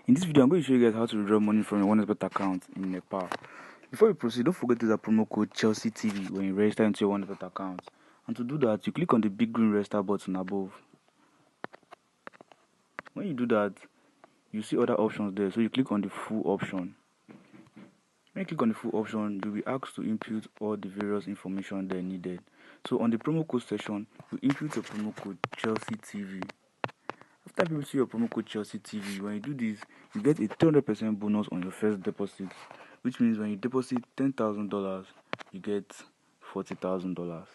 In this video, I'm going to show you guys how to withdraw money from your OneXBet account in Nepal. Before you proceed, don't forget to use the promo code Chelsea TV when you register into your OneXBet account. And to do that, you click on the big green register button above. When you do that, you see other options there, so you click on the full option. When you click on the full option, you'll be asked to input all the various information there needed. So on the promo code section, you input your promo code Chelsea TV. After people see your promo code Chelsea TV, when you do this, you get a 300% bonus on your first deposit, which means when you deposit $10,000, you get $40,000.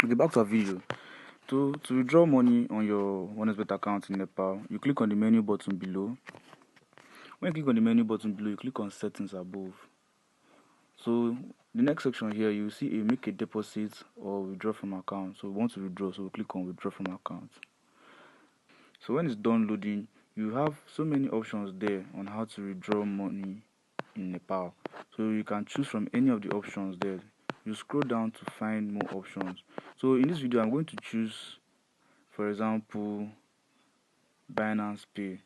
Okay, back to our video. To withdraw money on your OneXBet account in Nepal, you click on the menu button below. When you click on the menu button below, you click on settings above. So the next section here, you will see a make a deposit or withdraw from account. So we want to withdraw, so we click on withdraw from account. So when it's done loading, you have so many options there on how to withdraw money in Nepal. So you can choose from any of the options there. You scroll down to find more options. So in this video, I'm going to choose, for example, Binance Pay.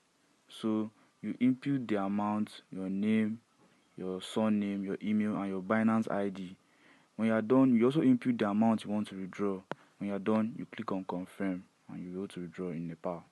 So you input the amount, your name, your surname, your email, and your Binance ID. When you are done, you also input the amount you want to withdraw. When you are done, you click on confirm and you'll be able to withdraw in Nepal.